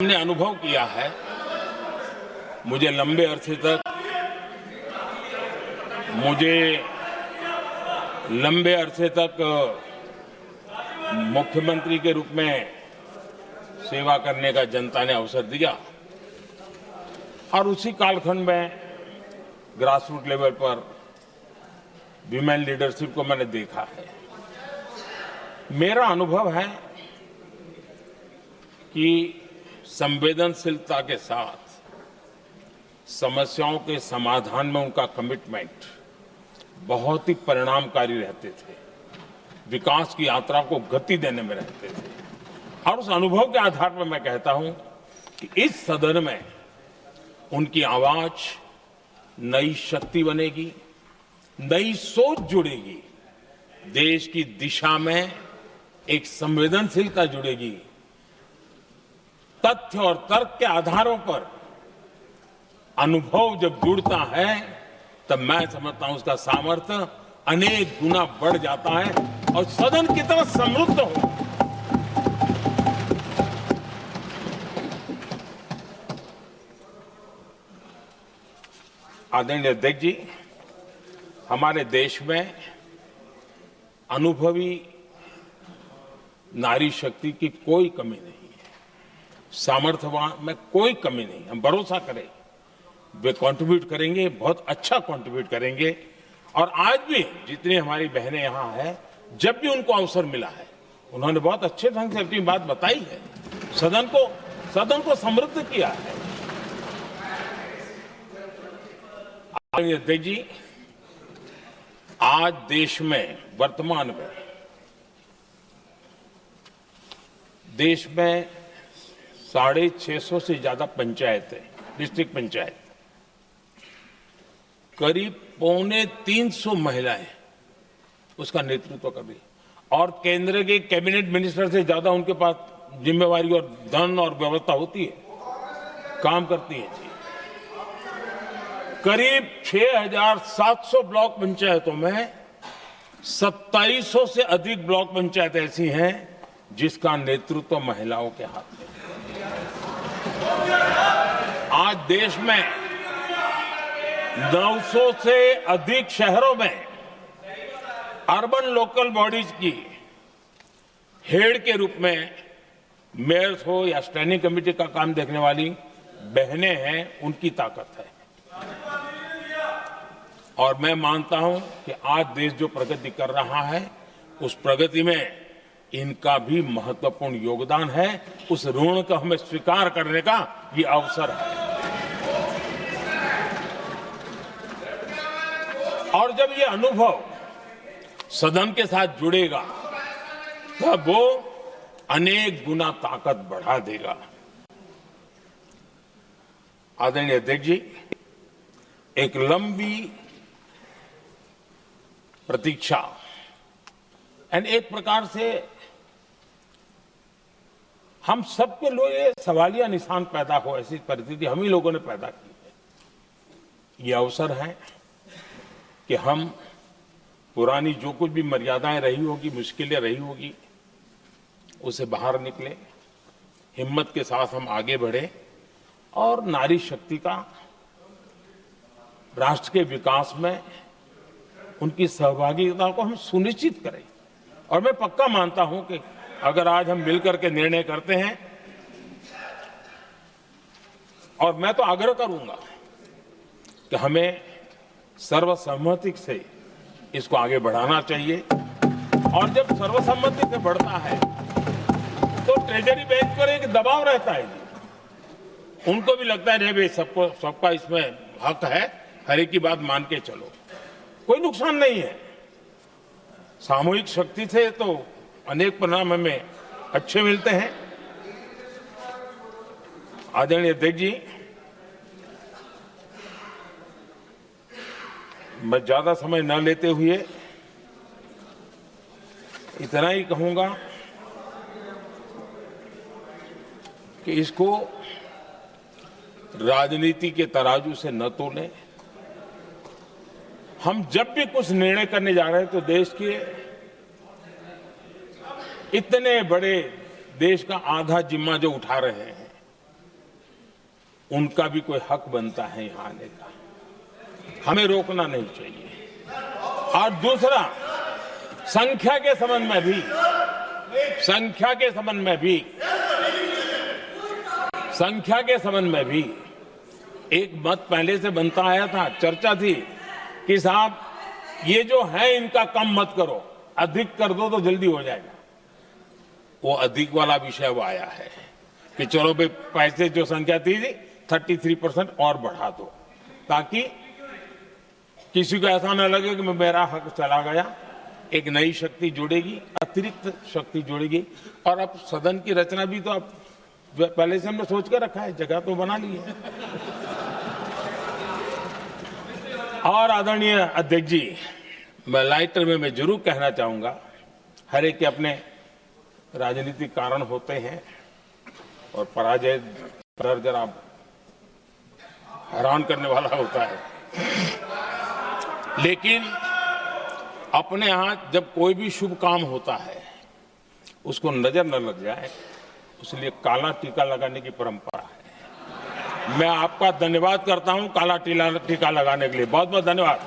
हमने अनुभव किया है। मुझे लंबे अरसे तक मुख्यमंत्री के रूप में सेवा करने का जनता ने अवसर दिया और उसी कालखंड में ग्रासरूट लेवल पर विमेन लीडरशिप को मैंने देखा है। मेरा अनुभव है कि संवेदनशीलता के साथ समस्याओं के समाधान में उनका कमिटमेंट बहुत ही परिणामकारी रहते थे, विकास की यात्रा को गति देने में रहते थे। और उस अनुभव के आधार पर मैं कहता हूं कि इस सदन में उनकी आवाज नई शक्ति बनेगी, नई सोच जुड़ेगी, देश की दिशा में एक संवेदनशीलता जुड़ेगी। तथ्य और तर्क के आधारों पर अनुभव जब जुड़ता है तब मैं समझता हूं उसका सामर्थ्य अनेक गुना बढ़ जाता है और सदन कितना समृद्ध हो। आदरणीय अध्यक्ष जी, हमारे देश में अनुभवी नारी शक्ति की कोई कमी नहीं है, सामर्थ्यवान में कोई कमी नहीं। हम भरोसा करें वे कंट्रीब्यूट करेंगे, बहुत अच्छा कंट्रीब्यूट करेंगे। और आज भी जितनी हमारी बहनें यहां हैं, जब भी उनको अवसर मिला है उन्होंने बहुत अच्छे ढंग से अपनी बात बताई है, सदन को समृद्ध किया है। अध्यक्ष जी, आज देश में वर्तमान में देश में 650 से ज्यादा पंचायतें, डिस्ट्रिक्ट पंचायत, करीब 250 महिलाएं उसका नेतृत्व कर रही और केंद्र के कैबिनेट मिनिस्टर से ज्यादा उनके पास जिम्मेवारी और धन और व्यवस्था होती है, काम करती है जी। करीब 6,700 ब्लॉक पंचायतों में 2700 से अधिक ब्लॉक पंचायत ऐसी हैं जिसका नेतृत्व महिलाओं के हाथ में। आज देश में 900 से अधिक शहरों में अर्बन लोकल बॉडीज की हेड के रूप में मेयर्स हो या स्टैंडिंग कमेटी का काम देखने वाली बहनें हैं, उनकी ताकत है। और मैं मानता हूं कि आज देश जो प्रगति कर रहा है उस प्रगति में इनका भी महत्वपूर्ण योगदान है। उस ऋण को हमें स्वीकार करने का ये अवसर है। और जब ये अनुभव सदन के साथ जुड़ेगा तब वो अनेक गुना ताकत बढ़ा देगा। आदरणीय अध्यक्ष जी, एक लंबी प्रतीक्षा एंड एक प्रकार से हम सबके लिए सवालिया निशान पैदा हो, ऐसी परिस्थिति हम ही लोगों ने पैदा की है। ये अवसर है कि हम पुरानी जो कुछ भी मर्यादाएं रही होगी, मुश्किलें रही होगी, उसे बाहर निकले, हिम्मत के साथ हम आगे बढ़े और नारी शक्ति का राष्ट्र के विकास में उनकी सहभागिता को हम सुनिश्चित करें। और मैं पक्का मानता हूं कि अगर आज हम मिलकर के निर्णय करते हैं, और मैं तो आग्रह करूंगा कि हमें सर्वसम्मति से इसको आगे बढ़ाना चाहिए। और जब सर्वसम्मति से बढ़ता है तो ट्रेजरी बेंच पर एक दबाव रहता है जी, उनको भी लगता है भाई सबका इसमें हक है, हर एक की बात मान के चलो, कोई नुकसान नहीं है। सामूहिक शक्ति से तो अनेक परिणाम हमें अच्छे मिलते हैं। आदरणीय अध्यक्ष जी, मैं ज्यादा समय न लेते हुए इतना ही कहूंगा कि इसको राजनीति के तराजू से न तोलें। हम जब भी कुछ निर्णय करने जा रहे हैं तो देश के इतने बड़े देश का आधा जिम्मा जो उठा रहे हैं, उनका भी कोई हक बनता है यहाँ आने का। हमें रोकना नहीं चाहिए। और दूसरा, संख्या के संबंध में भी एक मत पहले से बनता आया था, चर्चा थी कि साहब ये जो है इनका कम मत करो, अधिक कर दो तो जल्दी हो जाएगा। वो अधिक वाला विषय वो आया है कि चलो भाई पैसे जो संख्या थी 33% और बढ़ा दो, ताकि किसी को ऐसा न लगे कि मेरा हक चला गया। एक नई शक्ति जुड़ेगी, अतिरिक्त शक्ति जुड़ेगी। और अब सदन की रचना भी तो अब पहले से हमने सोच कर रखा है, जगह तो बना ली है। और आदरणीय अध्यक्ष जी, मैं लाइटर में मैं जरूर कहना चाहूंगा, हर एक के अपने राजनीतिक कारण होते हैं और पराजय दर जरा हैरान करने वाला होता है, लेकिन अपने यहाँ जब कोई भी शुभ काम होता है उसको नजर न लग जाए, इसलिए काला टीका लगाने की परंपरा है। मैं आपका धन्यवाद करता हूं काला टीका लगाने के लिए। बहुत बहुत धन्यवाद।